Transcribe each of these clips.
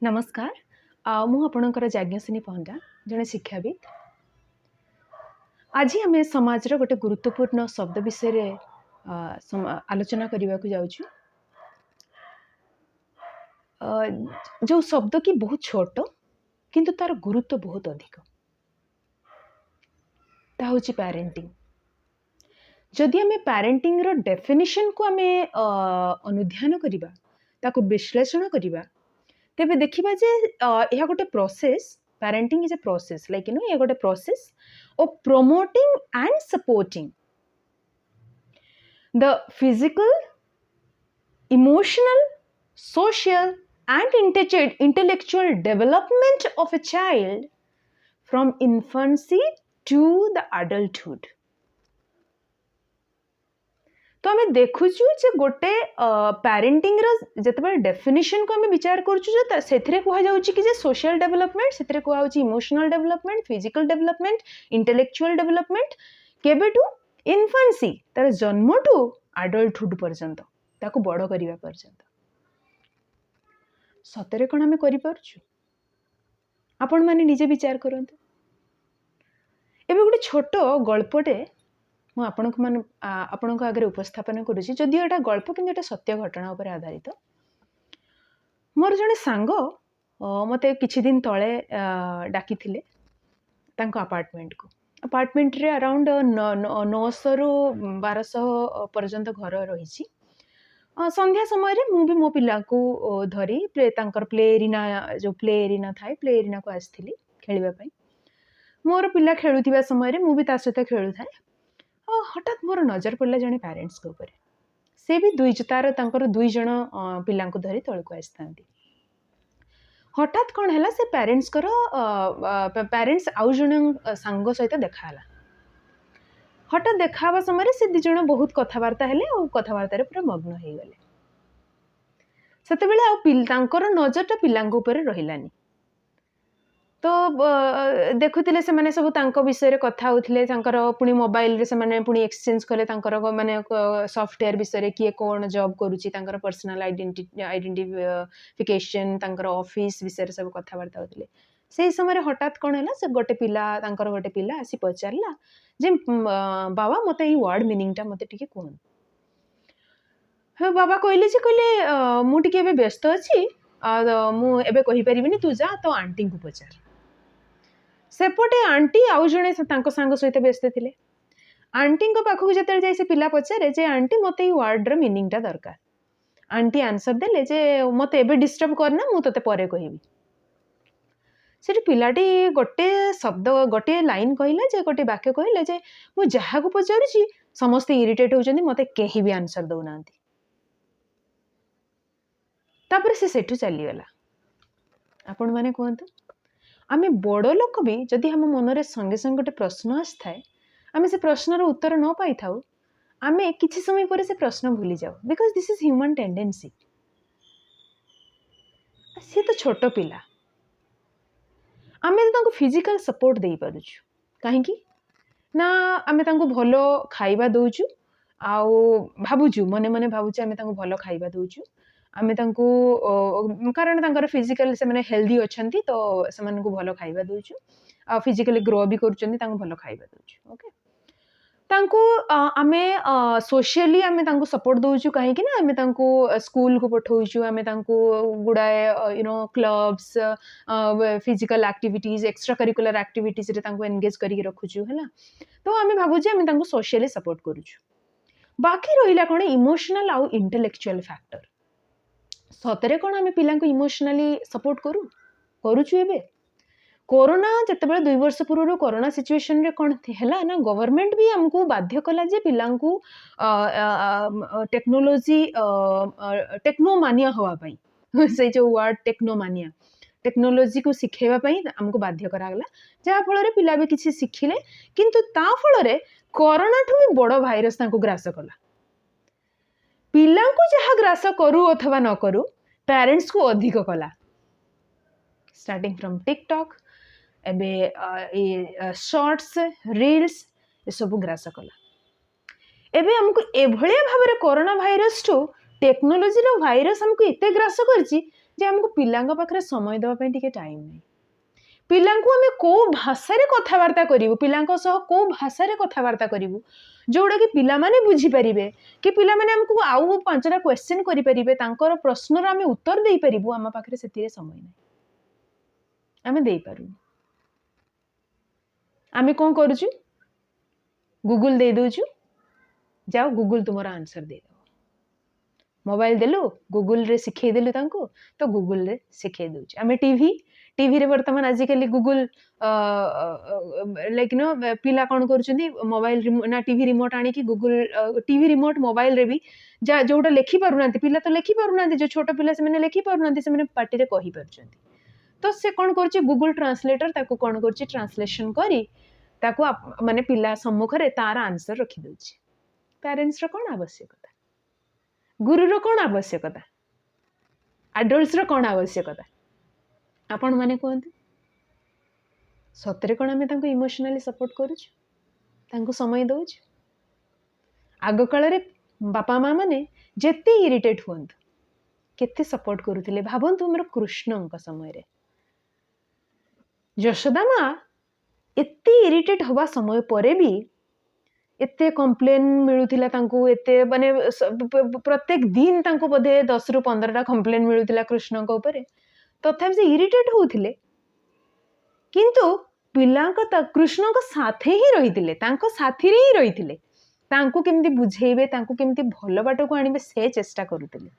नमस्कार मु आपणकर जाज्ञसिनी पंडा जड़े शिक्षाविद। आज आम समाज गोटे गुरुत्वपूर्ण शब्द विषय आलोचना करने को जाऊँ। जो शब्द की बहुत छोट किंतु तार गुरुत्व बहुत अधिक हूँ पेरेंटिंग। जदि आम पेरेंटिंग रो डेफिनेशन को आम अनुध्यान करवा ताको विश्लेषण करवा तेबे देखिबा जे यह गोटे process. Parenting is a process like यह गोटे process of promoting and supporting the physical, emotional, social and intellectual development of a child from infancy to the adulthood। तो आम देखुचु जे गोटे पेरेंटिंग जिते डेफिनेशन को आम विचार करुचु से कहुच्छी कि सोशल डेवलपमेंट से कहुच्छी emotional development, physical development, intellectual development केबेठू इन्फेंसी तार जन्म ठू एडल्टहुड पर्यंत ताको बड़ करने पर्यंत सतरे कौन आम करूँ आपण मैंने निजे विचार करंतु। एबे गोटे छोट गल्पटे मु आपणक आगे उपस्थापन करुच्ची। जदिओ एटा गल्प कि एटा सत्य घटना उपर आधारित। मोर जड़े सांग मते किछि दिन तले डाकी थिले तांको अपार्टमेंट को। अपार्टमेंट रे अराउंड 900 रु 1200 पर्यंत घर रही। संध्या समय रे मु भी मो पिला को धरी तांकर प्ले एरिना जो प्ले एरिना थाए प्ले एरिना को आसथिली खेलिबा पई। मोर पिला खेलुथिबा समय रे मु भी ता सहित खेलु थाए। हठात मोर नजर पड़ला जने पेरेंट्स के ऊपर। से भी दुई जन पिला को धरी तल को आसथांती। हठात कौन है से पेरेंट्स आउ जन सांग सहित देखाला। हठात देखा समय से दिज बहुत कथबार्ता हेले और कथबार्तार पूरा मग्न हो गले। सेते बेले नजरटा पिला ऊपर रहिलानी। तो देखुले से माने सब तांको विषय कथा होथिले पुणी मोबाइल रे से माने पुणी एक्सचेंज कले माने सॉफ्टवेयर विषय किए कौन जॉब करूची पर्सनल आइडेंटिफिकेशन ऑफिस विषय सब कथबार्ता होथिले। से समय हठात कौन है से गोटे पिला आसी पचारला जे बाबा मते ई वर्ड मीनिंग टा मते टिके कोन। बाबा कहले जे कहले मु टिके एबे व्यस्त अछि मु एबे कहि परिबिनी तू जा तो आंटी को पचार। सेपटे आंटी आउ जने सांग सहित व्यस्त थिले। आंटी पाखक जो जाए से पिला पचारे जे आंटी मते ई वर्ड मीनिंग टा दरकार। आंटी आंसर देले जे मते एबे डिस्टर्ब करना मु तते परे कहिबी। से पिलाटी गोटे शब्द गोटे लाइन कहला जे गोटे वाक्य कहले जे मु जहा को पचारुची समस्त इरिटेट होउचंदी मते केही भी आंसर दउ नांती। तापर से सेठू चली गला। आपण माने कहंतु आमे बड़ लोक भी जदि हम मनरे संगे संगे गोटे प्रश्न आसथाए आमे से प्रश्नर उत्तर न पाई थाउ आमे किछि समय पर से प्रश्न भूली जाऊ because this is human tendency. सी तो छोट पिला आमे तो फिजिकल सपोर्ट दे पारुछु कहीं ना आमे तांको भलो खाइबा दउछु आउ भाबुछु मने मने भाबुछु आमे तांको भलो खाइबा दउछु आमे तांको कारण तांकर फिजिकल से माने हेल्दी अछंती तो से माने को भलो खाइबा दउछु आ फिजिकली ग्रो भी करूचंती तांको भलो खाइबा दउछु। ओके तांको आमे सोशली आमे तांको सपोर्ट दउछु कहीं कि ना आमे तांको स्कूल को पठौछु आमे तांको गुडाए clubs physical activities extracurricular activities रे तांको एंगेज करिक रखुछु हैला। तो आमे भाबुछु आमे तांको सोशली सपोर्ट करूछु। बाकी रहिला कोन इमोशनल आउ इंटेलेक्चुअल फैक्टर। सतरे कौन आम पिला इमोशनली सपोर्ट करूछु एबे कोरोना जते बेले 2 वर्ष पूर्व कोरोना सिचुएशन रे कौन हैला ना गवर्नमेंट भी हमको बाध्य कला जे पिलांकू टेक्नोलॉजी टेक्नोमानिया हवा पई से जो वर्ड टेक्नोमानिया टेक्नोलॉजी को सिखेबा पई हमको बाध्य करागला जहा फल रे पिला भी किछि सिखिले किंतु ता फल रे कोरोना ठु भी बड़ भाइरस तांको ग्रास कला। पिला को जहाँ ग्रास करू अथवा न करू पेरेंट्स को अधिक कला स्टार्टिंग फ्रॉम टिकटॉक एबे शॉर्ट्स रील्स ये सब ग्रास कला। एबे हमको एभलिया भाबरे कोरोना भाइरस ठू टेक्नोलॉजी रो भाइरस हमको इते ग्रास करछि जे आमको पिलांग पाखरे समय देवा ପାଇଁ ଟିକେ टाइम नहीं पिलांको आमे को भाषा रे कथावार्ता करिवु पिलांको सह को भाषा रे कथावार्ता करिवु जोड़ा कि पिला माने बुझी परिबे कि पिला माने हमको आउ पांचटा क्वेश्चन करि परिबे तांकर प्रश्नर आमे उत्तर देई परिबु आमा पाखरे सेतिरे समय नहीं आमे देई पारु आमे कोन करूछु गूगल दे दोछु जाओ गूगल तुमरा आंसर दे दो मोबाइल देलु गूगल रे सिखै देलु तांको तो गूगल रे सिखै दोछु आमे टीवी रे वर्तमान आजिकली गूगल लाइक नो पिला कौन करुछंदी मोबाइल ना टीवी रिमोट आनी कि गूगल टीवी रिमोट मोबाइल रे भी जा जोटा लेखि पारुनांती पिला तो लेखि पारुनांती जो छोट पिला से माने लेखि पारुनांती से माने पार्टी रे कहि पारुछंती तो से कौन करुछि गूगल ट्रांसलेटर ताको कौन करुछि ट्रांसलेशन करी ताको माने पिला सम्मुख रे तार आंसर रखि दोछि पेरेंट्स रो कौन आवश्यकता गुरु रो कौन आवश्यकता एडल्ट्स रो कौन आवश्यकता आपण माने कहते सतरे कौन आम इमोशनाली सपोर्ट करुच समय दौच आग काल बापा माँ मैंने जेते इरिटेट हूँ केते सपोर्ट करुले भावतु मोर कृष्ण समय रे यशोदा माँ एते इरिटेट हवा समय परे भी एते कंप्लेन मिलुथिला तांको एते माने प्रत्येक दिन तांको बोधे 10 रु 15टा कंप्लेन मिलुथिला कृष्ण को ऊपर तथापि से इरिटेट होउथिले किंतु पिलांक कृष्ण को साथे ही रहिथिले तांको साथी रे ही रहिथिले तांको केमती बुझेइबे तांको केमती भलो बाटो को आनिबे से चेष्टा करुथिले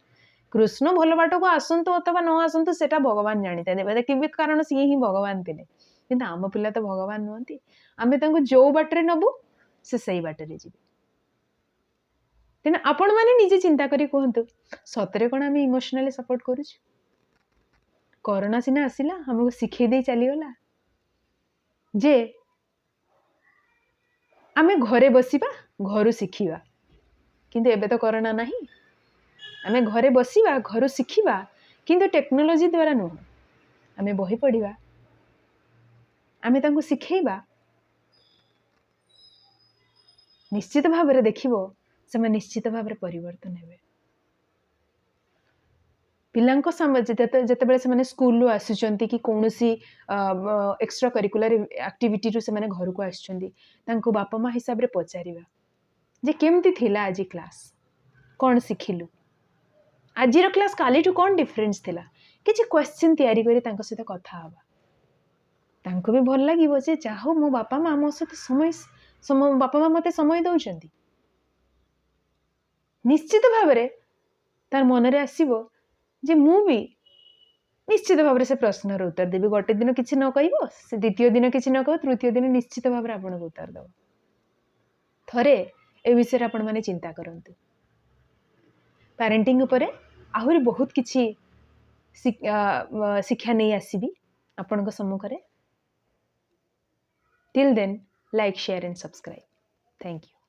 कृष्ण भलो बाटो को आसंतु अथवा न आसंतु सेटा भगवान जानिता देबे कि कारण सी ही भगवान थिले किंतु आम पिला तो भगवान नहंती आमे तांको जो बाटरे नबु से सही बाटरे जिबे तेना आपण माने निजे चिंता करी कहंतु सतरे कोन आमे इमोशनली सपोर्ट करूछु कोरोना सिना आसिला हमको सिखे दे चली गला जे आमे घरे बसिबा घरु शिखिबा किंतु एबे तो कोरोना नहीं आमे घरे बसिबा घरु शिखिबा किंतु टेक्नोलॉजी द्वारा नुह आमे बही पढ़िबा आमे तांको शिखेबा निश्चित भाव रे देखिबो से निश्चित भाव रे परिवर्तन हेबे पिलांको जते बेले से स्कूल रू आसुचंती कि कोनोसी एक्स्ट्रा करिकुलर एक्टिविटी रू से घर को आसुचंती तांको बापा माँ हिसाब रे पचारिबा जे केमती थिला आज क्लास कौन शिखिलु आज क्लास काली टू कौन डिफरेंस थिला किछि क्वेश्चन तैयारी करी तांको सहित कथा हबा तांको भी भल लागिबो जे चाहो मो बापा माँ मो सहित समय बापा माँ मते समय दउचंती निश्चित भाव रे तार मन रे आसीबो जे मु भी निश्चित भाव से प्रश्न उत्तर देवी गोटे दिन किसी न कह से द्वितीय दिन किसी न कह तृतीय दिन निश्चित भाव आपन को उत्तर दब थरे ए विषय आपण माने चिंता करंतु पेरेंटिंग उपरे आहुरी बहुत किछि शिक्षा नहीं आसीबी आपण को सम्मुख रे till then like share and subscribe thank you.